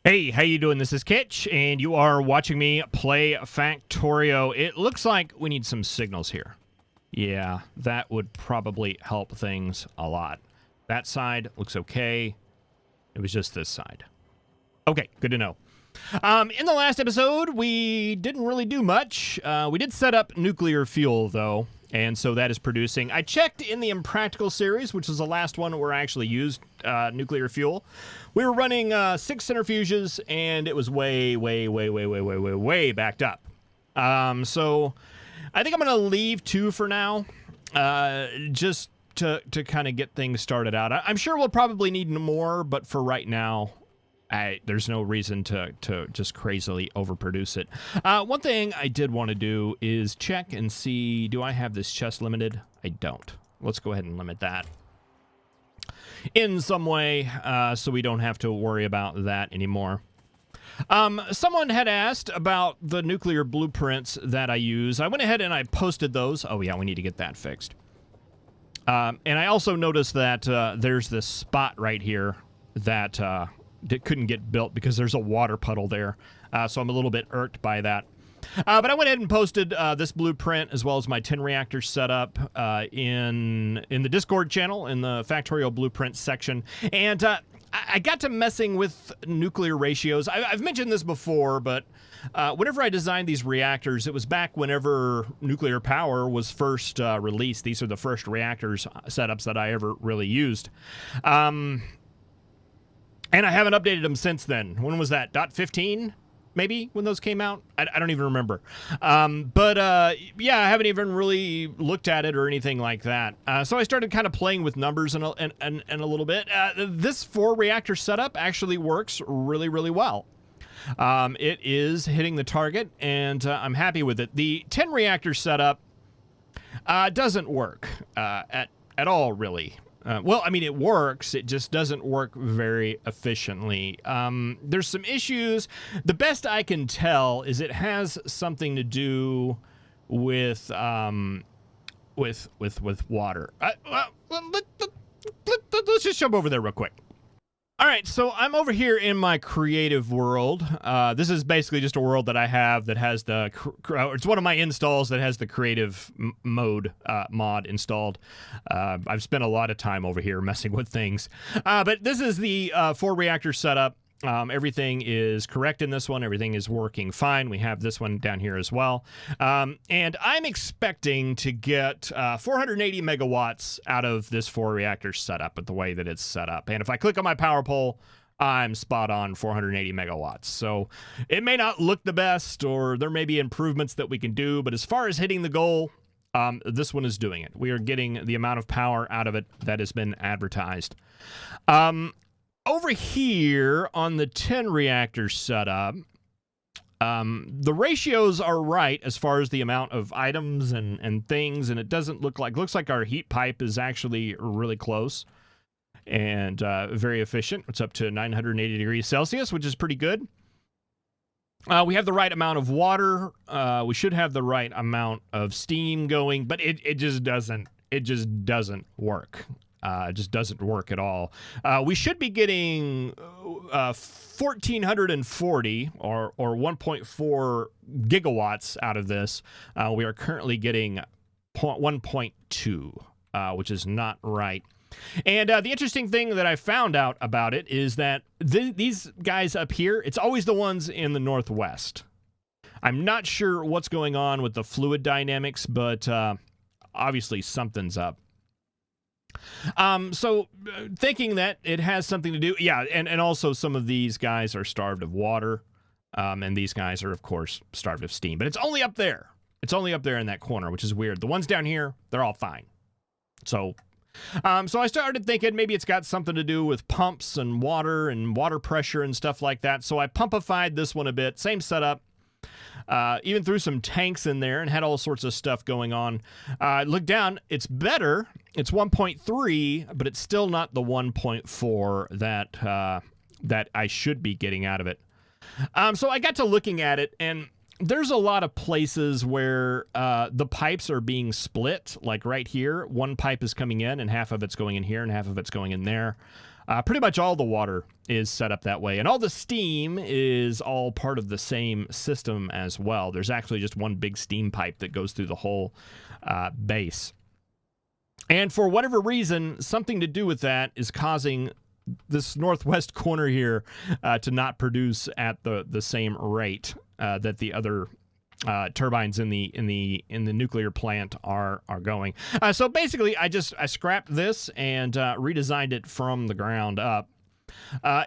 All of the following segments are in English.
Hey, how you doing? This is Kitch, and you are watching me play Factorio. It looks like we need some signals here. Yeah, that would probably help things a lot. That side looks okay. It was just this side. Okay, good to know. In the last episode, we didn't really do much. We did set up nuclear fuel, though, and so that is producing. I checked in the Impractical series, which was the last one where I actually used nuclear fuel. We were running 6 centrifuges, and it was way backed up. So I think I'm going to leave 2 for now, just to kind of get things started out. I'm sure we'll probably need more, but for right now, there's no reason to just crazily overproduce it. One thing I did want to do is check and see, do I have this chest limited? I don't. Let's go ahead and limit that in some way, so we don't have to worry about that anymore. Someone had asked about the nuclear blueprints that I use. I went ahead and I posted those. Oh yeah, we need to get that fixed. And I also noticed that there's this spot right here that couldn't get built because there's a water puddle there. So I'm a little bit irked by that. But I went ahead and posted this blueprint as well as my 10 reactor setup in the Discord channel in the Factorio Blueprint section. And I got to messing with nuclear ratios. I've mentioned this before, but whenever I designed these reactors, it was back whenever nuclear power was first released. These are the first reactors setups that I ever really used. And I haven't updated them since then. When was that? .15? Maybe when those came out? I don't even remember. Yeah, I haven't even really looked at it or anything like that. So I started kind of playing with numbers and a little bit. This 4 reactor setup actually works really well. It is hitting the target, and I'm happy with it. The 10 reactor setup doesn't work at all, really. Well, I mean, it works. It just doesn't work very efficiently. There's some issues. The best I can tell is it has something to do with water. Let's just jump over there real quick. All right, so I'm over here in my creative world. This is basically just a world that I have that has the... it's one of my installs that has the creative mode mod installed. I've spent a lot of time over here messing with things. But this is the 4 reactor setup. Everything is correct in this one. Everything is working fine. We have this one down here as well. And I'm expecting to get 480 megawatts out of this 4 reactor setup with the way that it's set up. And if I click on my power pole, I'm spot on 480 megawatts. So it may not look the best, or there may be improvements that we can do. But as far as hitting the goal, this one is doing it. We are getting the amount of power out of it that has been advertised. Over here on the 10 reactor setup, the ratios are right as far as the amount of items and things, and it doesn't look like, looks like our heat pipe is actually really close and very efficient. It's up to 980 degrees Celsius, which is pretty good. We have the right amount of water. We should have the right amount of steam going, but it just doesn't work. It just doesn't work at all. We should be getting 1,440 or 1.4 gigawatts out of this. We are currently getting 1.2, which is not right. And the interesting thing that I found out about it is that these guys up here, it's always the ones in the northwest. I'm not sure what's going on with the fluid dynamics, but obviously something's up. So thinking that it has something to do, yeah, and also some of these guys are starved of water, and these guys are, of course, starved of steam. But it's only up there. It's only up there in that corner, which is weird. The ones down here, they're all fine. So I started thinking maybe it's got something to do with pumps and water pressure and stuff like that. So I pumpified this one a bit. Same setup. Even threw some tanks in there and had all sorts of stuff going on. Look down, it's better. It's 1.3, but it's still not the 1.4 that I should be getting out of it. So I got to looking at it, and there's a lot of places where the pipes are being split, like right here. One pipe is coming in, and half of it's going in here, and half of it's going in there. Pretty much all the water is set up that way, and all the steam is all part of the same system as well. There's actually just one big steam pipe that goes through the whole base. And for whatever reason, something to do with that is causing this northwest corner here to not produce at the same rate that the other turbines in the nuclear plant are going. So basically, I scrapped this and redesigned it from the ground up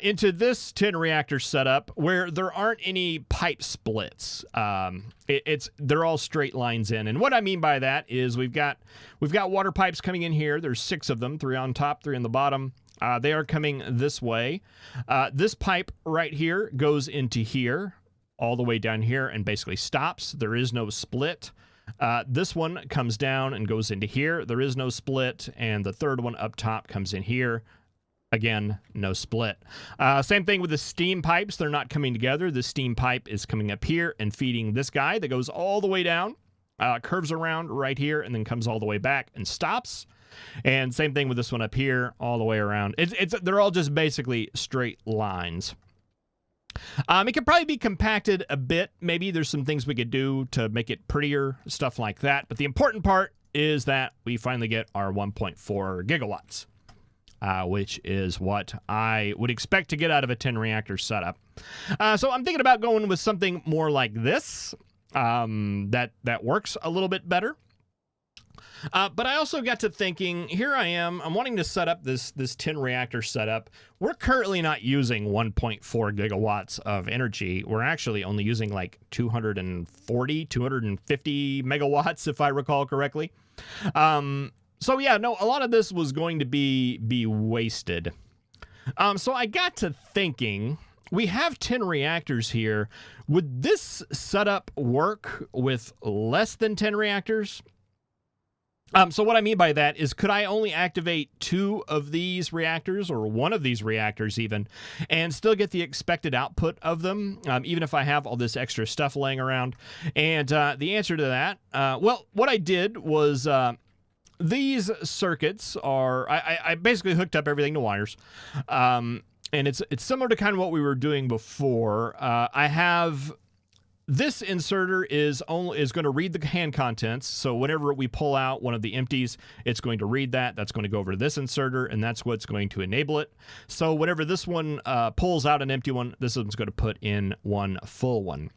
into this 10 reactor setup where there aren't any pipe splits. They're all straight lines in, and what I mean by that is we've got water pipes coming in here. There's 6 of them, 3 on top, 3 on the bottom. They are coming this way. This pipe right here goes into here, all the way down here, and basically stops. There is no split. This one comes down and goes into here. There is no split. And the third one up top comes in here. Again, no split. Same thing with the steam pipes. They're not coming together. The steam pipe is coming up here and feeding this guy that goes all the way down, curves around right here, and then comes all the way back and stops. And same thing with this one up here, all the way around. They're all just basically straight lines. It could probably be compacted a bit. Maybe there's some things we could do to make it prettier, stuff like that. But the important part is that we finally get our 1.4 gigawatts, which is what I would expect to get out of a 10 reactor setup. So I'm thinking about going with something more like this that works a little bit better. But I also got to thinking, here I'm wanting to set up this 10 reactor setup. We're currently not using 1.4 gigawatts of energy. We're actually only using like 250 megawatts, if I recall correctly. So yeah, no, a lot of this was going to be wasted. So I got to thinking, we have 10 reactors here. Would this setup work with less than 10 reactors? So what I mean by that is, could I only activate 2 of these reactors, or 1 of these reactors even, and still get the expected output of them, even if I have all this extra stuff laying around? And the answer to that, well, what I did was these circuits are, I basically hooked up everything to wires, and it's similar to kind of what we were doing before. I have... This inserter is going to read the hand contents, so whenever we pull out one of the empties, it's going to read that. That's going to go over to this inserter, and that's what's going to enable it. So whenever this one pulls out an empty one, this one's going to put in one full one.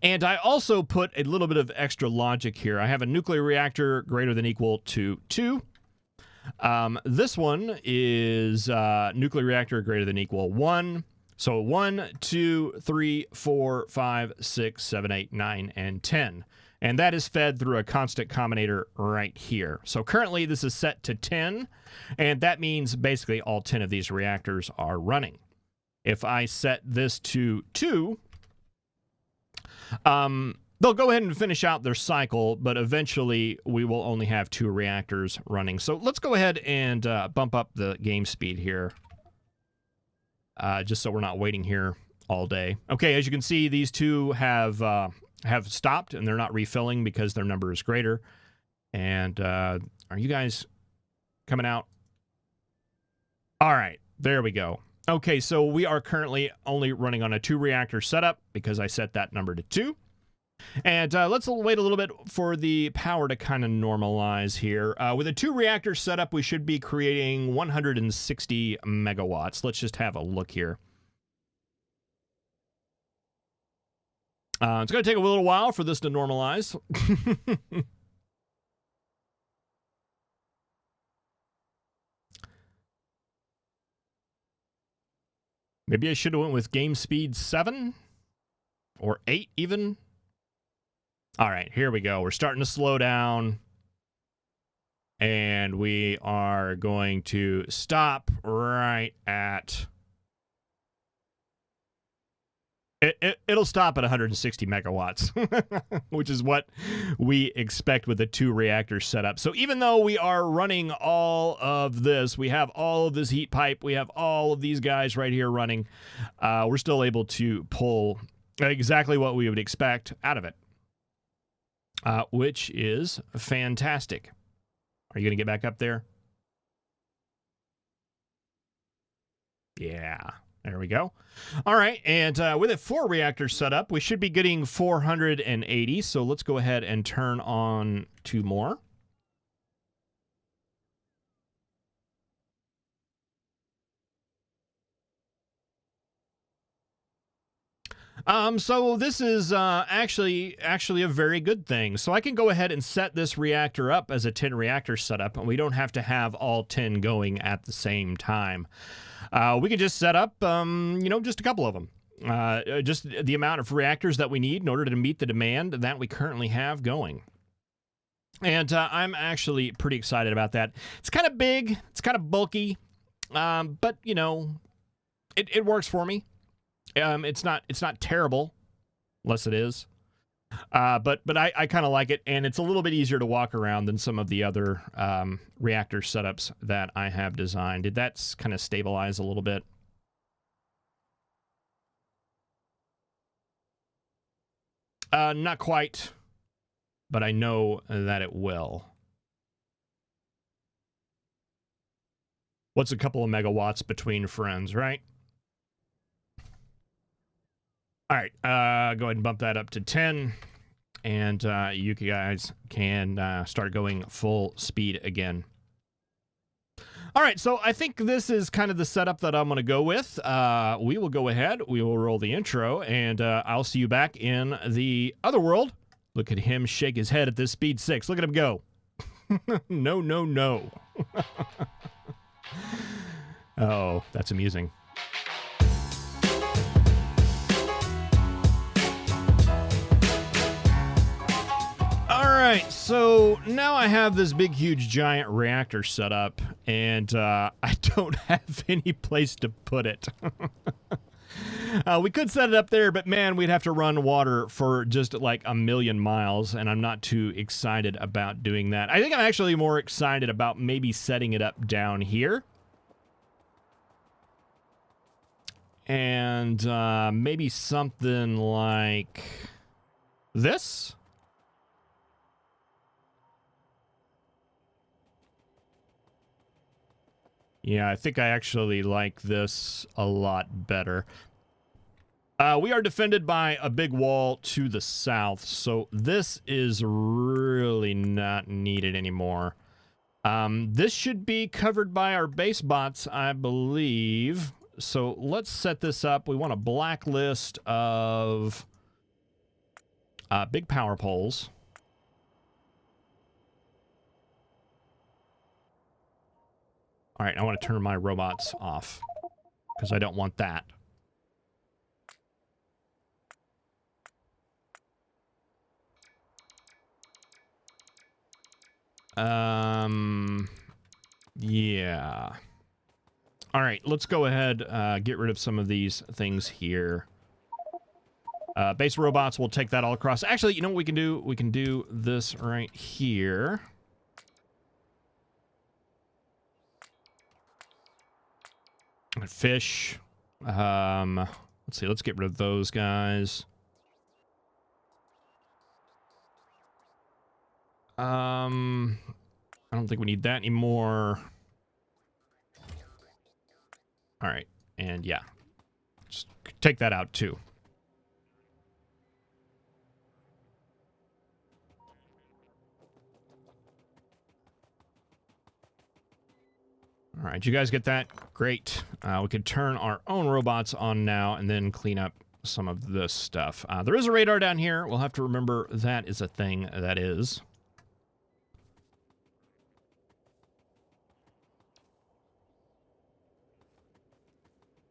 And I also put a little bit of extra logic here. I have a nuclear reactor greater than equal to 2. This one is nuclear reactor greater than equal 1. So 1, 2, 3, 4, 5, 6, 7, 8, 9, and 10. And that is fed through a constant combinator right here. So currently this is set to 10, and that means basically all 10 of these reactors are running. If I set this to 2, they'll go ahead and finish out their cycle, but eventually we will only have 2 reactors running. So let's go ahead and bump up the game speed here. Just so we're not waiting here all day. Okay, as you can see, these 2 have stopped, and they're not refilling because their number is greater. And are you guys coming out? All right, there we go. Okay, so we are currently only running on a 2 reactor setup because I set that number to 2. And let's wait a little bit for the power to kind of normalize here. With a 2 reactor setup, we should be creating 160 megawatts. Let's just have a look here. It's going to take a little while for this to normalize. Maybe I should have went with game speed 7 or 8 even. All right, here we go. We're starting to slow down, and we are going to stop right at... It'll stop at 160 megawatts, which is what we expect with a 2 reactor setup. So even though we are running all of this, we have all of this heat pipe, we have all of these guys right here running, we're still able to pull exactly what we would expect out of it. Which is fantastic. Are you going to get back up there? Yeah, there we go. All right, and with it 4 reactors set up, we should be getting 480. So let's go ahead and turn on 2 more. So this is actually a very good thing. So I can go ahead and set this reactor up as a 10 reactor setup, and we don't have to have all 10 going at the same time. We can just set up, just a couple of them. Just the amount of reactors that we need in order to meet the demand that we currently have going. And I'm actually pretty excited about that. It's kind of big, it's kind of bulky, but it works for me. It's not terrible, unless it is. But I kind of like it, and it's a little bit easier to walk around than some of the other reactor setups that I have designed. Did that kind of stabilize a little bit? Not quite, but I know that it will. What's a couple of megawatts between friends, right? All right, go ahead and bump that up to 10, and you guys can start going full speed again. All right, so I think this is kind of the setup that I'm going to go with. We will go ahead, we will roll the intro, and I'll see you back in the other world. Look at him shake his head at this speed 6. Look at him go. No, no, no. Oh, that's amusing. Alright, so now I have this big, huge, giant reactor set up, and I don't have any place to put it. We could set it up there, but man, we'd have to run water for just like a million miles, and I'm not too excited about doing that. I think I'm actually more excited about maybe setting it up down here. And maybe something like this. Yeah, I think I actually like this a lot better. We are defended by a big wall to the south, so this is really not needed anymore. This should be covered by our base bots, I believe. So let's set this up. We want a blacklist of big power poles. All right, I want to turn my robots off because I don't want that. Yeah. All right, let's go ahead, get rid of some of these things here. Base robots, we'll take that all across. Actually, you know what we can do? We can do this right here. Fish. Let's see, let's get rid of those guys. I don't think we need that anymore. All right, and yeah, just take that out too. All right, you guys get that? Great. We could turn our own robots on now and then clean up some of this stuff. There is a radar down here. We'll have to remember that is a thing that is.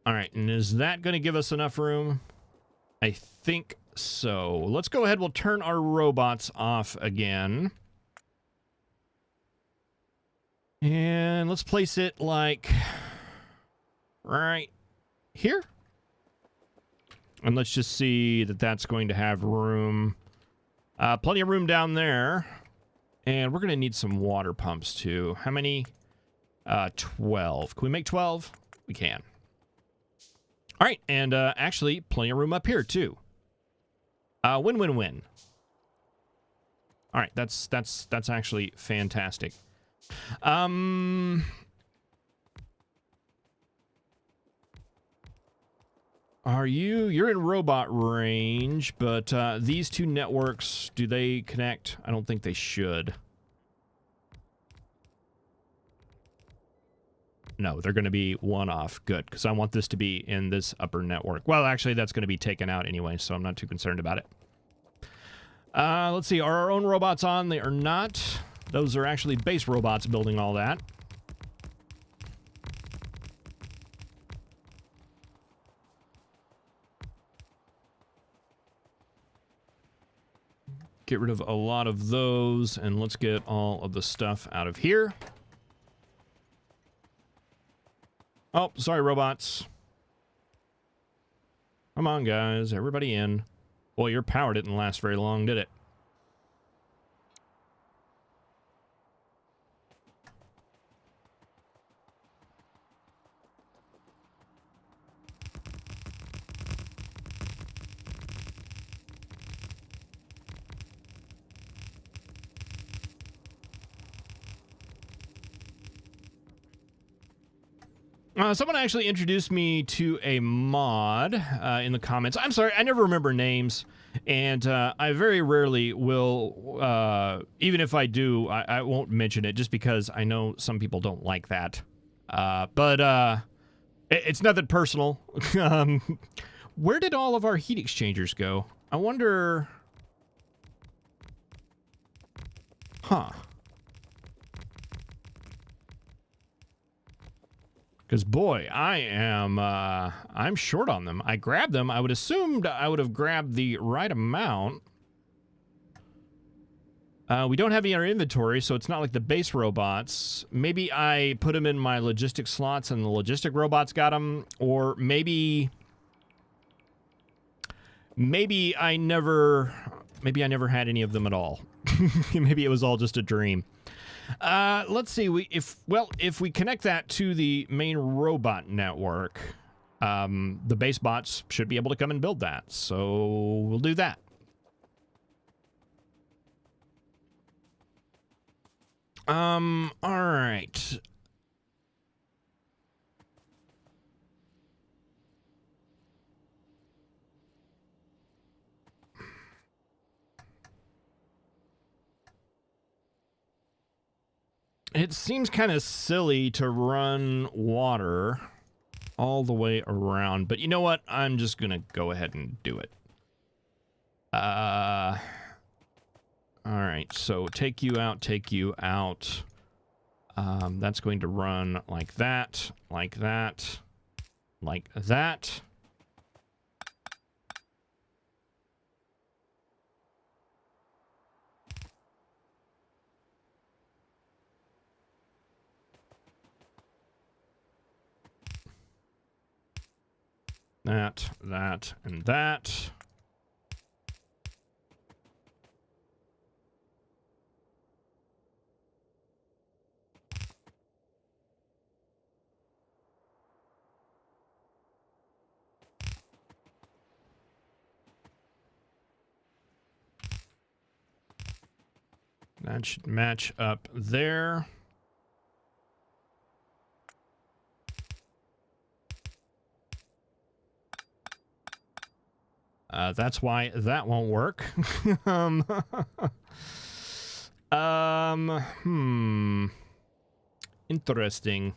All right, and is that going to give us enough room? I think so. Let's go ahead. We'll turn our robots off again. And let's place it like right here. And let's just see that that's going to have room. Plenty of room down there. And we're going to need some water pumps too. How many? 12. Can we make 12? We can. All right, and actually plenty of room up here too. Win, win, win. All right, that's actually fantastic. Are you? You're in robot range, but these two networks, do they connect? I don't think they should. No, they're going to be one off. Good, because I want this to be in this upper network. Well, actually, that's going to be taken out anyway, so I'm not too concerned about it. Let's see. Are our own robots on? They are not. Those are actually base robots building all that. Get rid of a lot of those, and let's get all of the stuff out of here. Oh, sorry, robots. Come on, guys. Everybody in. Boy, your power didn't last very long, did it? Someone actually introduced me to a mod in the comments. I'm sorry, I never remember names, and I very rarely will, even if I do, I won't mention it just because I know some people don't like that. But it's nothing personal. Where did all of our heat exchangers go? I wonder... Huh. Because, boy, I'm short on them. I grabbed them. I would assumed I would have grabbed the right amount. We don't have any in our inventory, so it's not like the base robots. Maybe I put them in my logistic slots and the logistic robots got them. Or maybe I never had any of them at all. Maybe it was all just a dream. Let's see. If we connect that to the main robot network, the base bots should be able to come and build that. So we'll do that. All right. It seems kind of silly to run water all the way around, but you know what? I'm just gonna go ahead and do it. All right, so take you out. That's going to run like that, like that, like that. That, and that. That should match up there. That's why that won't work. Interesting.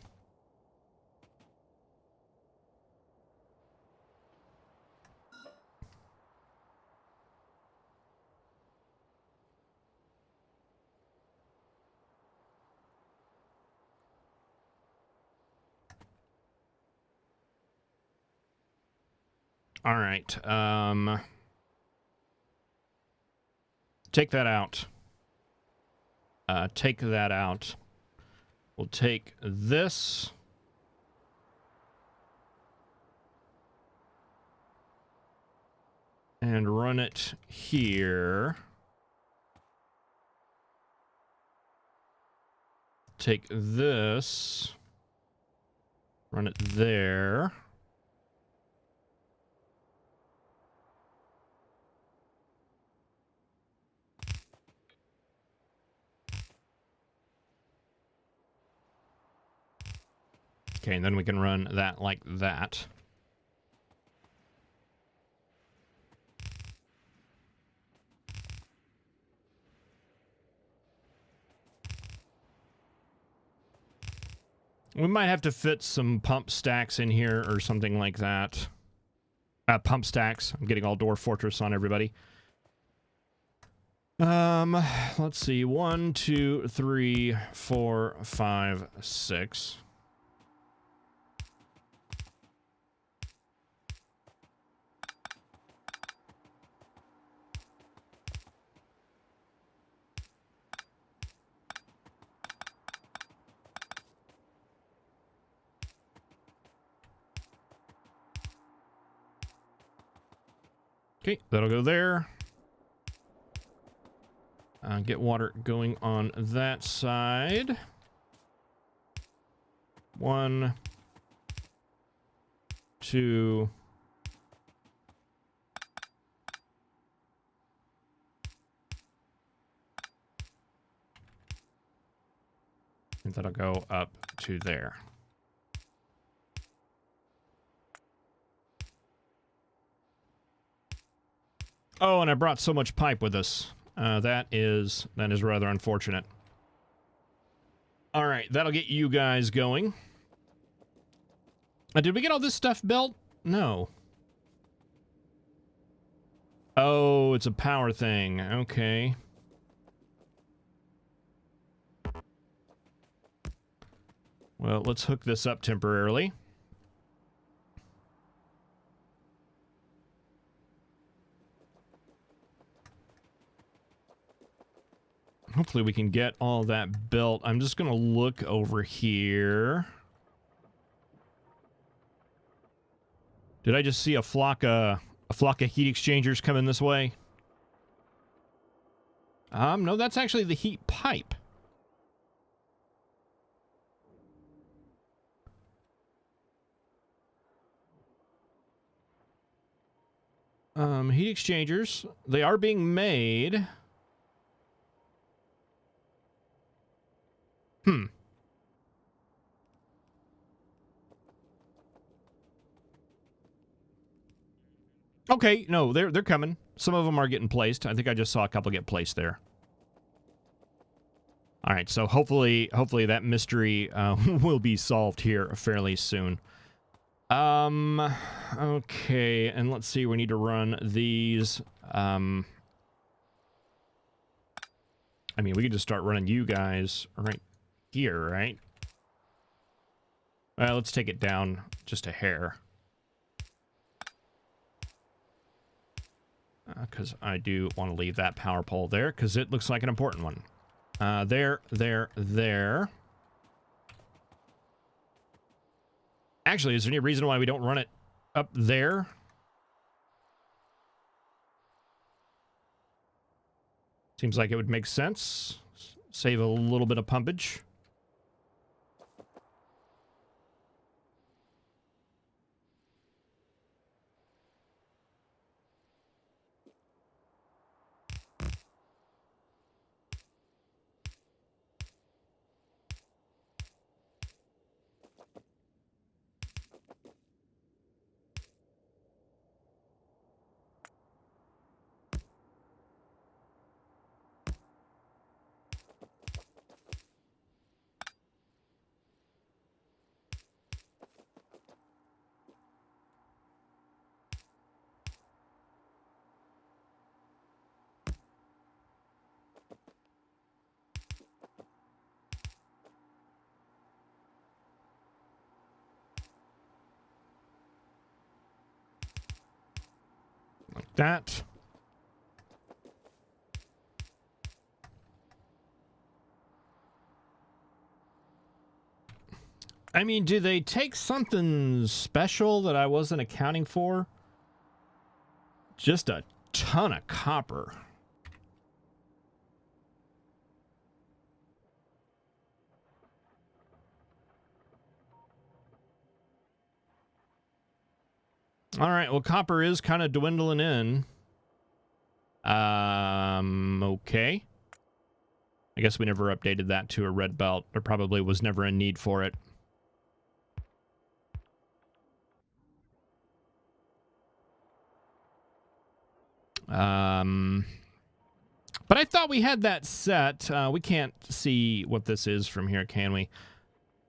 All right. Take that out. Take that out. We'll take this. And run it here. Take this. Run it there. Okay, and then we can run that like that. We might have to fit some pump stacks in here or something like that. Pump stacks. I'm getting all Dwarf Fortress on everybody. Let's see. 1, 2, 3, 4, 5, 6. Okay, that'll go there. Get water going on that side. 1, 2. And that'll go up to there. Oh, and I brought so much pipe with us. That is rather unfortunate. All right, that'll get you guys going. Did we get all this stuff built? No. Oh, it's a power thing. Okay. Well, let's hook this up temporarily. Hopefully we can get all that built. I'm just going to look over here. Did I just see a flock of heat exchangers coming this way? No, that's actually the heat pipe. Heat exchangers. They are being made. Okay, no, they're coming. Some of them are getting placed. I think I just saw a couple get placed there. All right, so hopefully that mystery will be solved here fairly soon. Okay, and let's see. We need to run these. I mean, we could just start running you guys right here, right? Well, let's take it down just a hair. Because I do want to leave that power pole there, because it looks like an important one. There. Actually, is there any reason why we don't run it up there? Seems like it would make sense. Save a little bit of pumpage. Like that. I mean, do they take something special that I wasn't accounting for? Just a ton of copper. All right, well, copper is kind of dwindling in. Okay. I guess we never updated that to a red belt. There probably was never a need for it. But I thought we had that set. We can't see what this is from here, can we?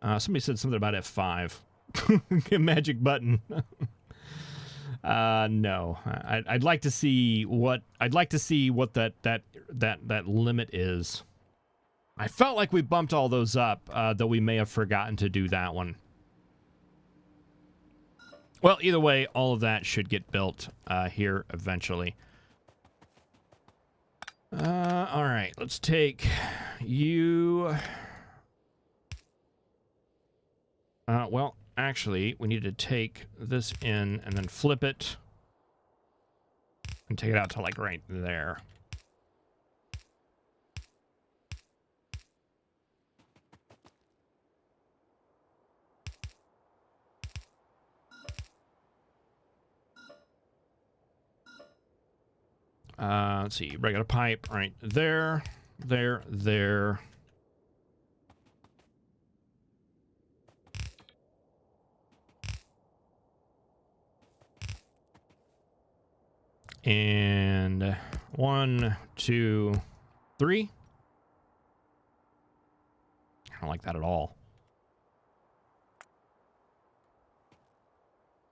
Somebody said something about F5. Magic button. No. I'd like to see what that limit is. I felt like we bumped all those up, though we may have forgotten to do that one. Well, either way, all of that should get built here eventually. All right, let's take you. Well, actually, we need to take this in and then flip it and take it out to like right there. Let's see, regular pipe right there, there. And 1, 2, 3. I don't like that at all.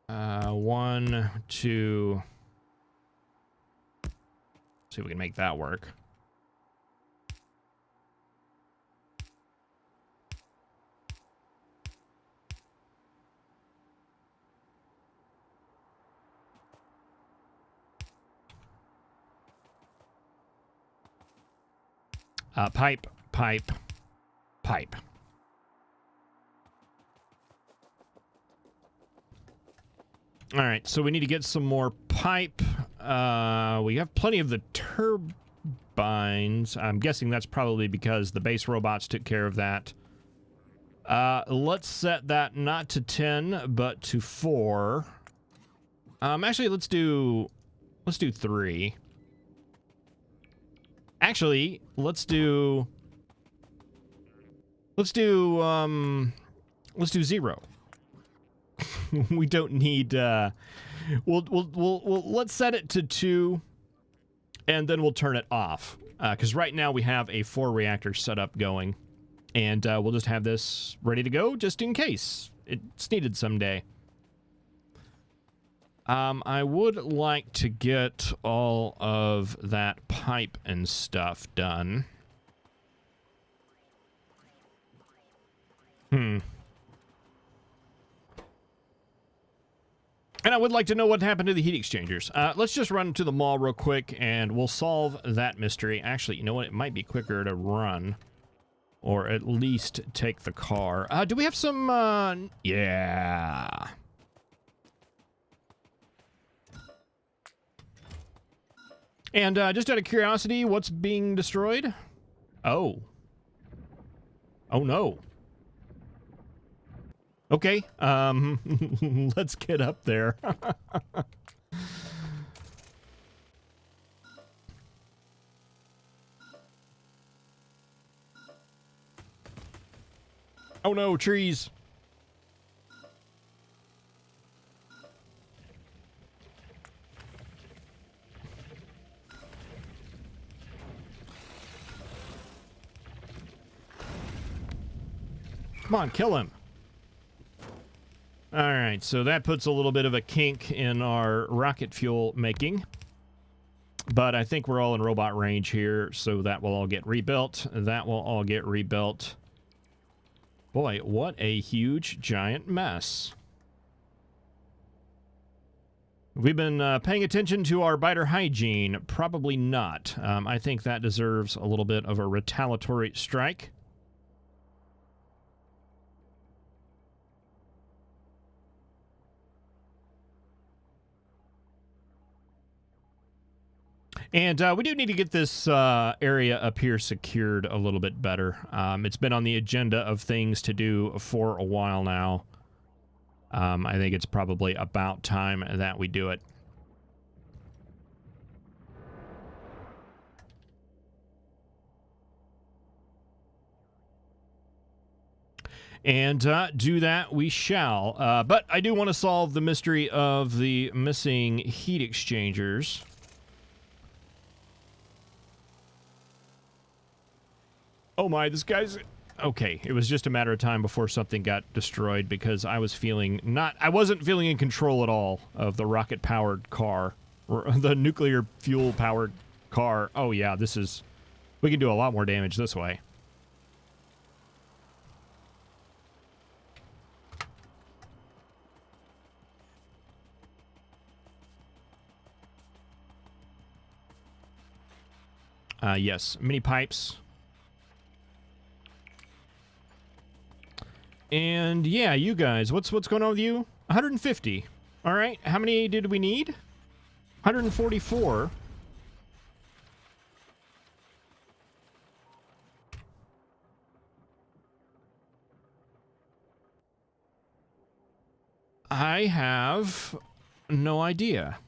1, 2. See if we can make that work. Pipe. All right, so we need to get some more pipe. We have plenty of the turbines. I'm guessing that's probably because the base robots took care of that. Let's set that not to 10, but to 4. Actually, let's do 3. Actually, let's do 0. We don't need we'll let's set it to 2 and then we'll turn it off. Because right now we have a 4 reactor setup going. And we'll just have this ready to go just in case it's needed someday. I would like to get all of that pipe and stuff done. And I would like to know what happened to the heat exchangers. Let's just run to the mall real quick and we'll solve that mystery. Actually, you know what? It might be quicker to run. Or at least take the car. Do we have some, yeah. And just out of curiosity, what's being destroyed? Oh. Oh, no. Okay, let's get up there. Oh no, trees. Come on, kill him. All right, so that puts a little bit of a kink in our rocket fuel making. But I think we're all in robot range here, so that will all get rebuilt. That will all get rebuilt. Boy, what a huge, giant mess. We've been paying attention to our biter hygiene. Probably not. I think that deserves a little bit of a retaliatory strike. And we do need to get this area up here secured a little bit better. It's been on the agenda of things to do for a while now. I think it's probably about time that we do it. And do that we shall. But I do want to solve the mystery of the missing heat exchangers. Oh my, this guy's... Okay, it was just a matter of time before something got destroyed because I wasn't feeling in control at all of the rocket-powered car, or the nuclear fuel-powered car. Oh yeah, we can do a lot more damage this way. Yes, mini pipes. And yeah, you guys, what's going on with you? 150. All right, how many did we need? 144. I have no idea.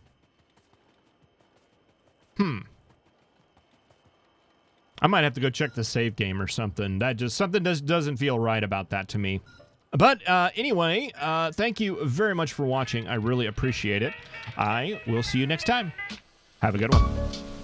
I might have to go check the save game or something. Something doesn't feel right about that to me. But anyway, thank you very much for watching. I really appreciate it. I will see you next time. Have a good one.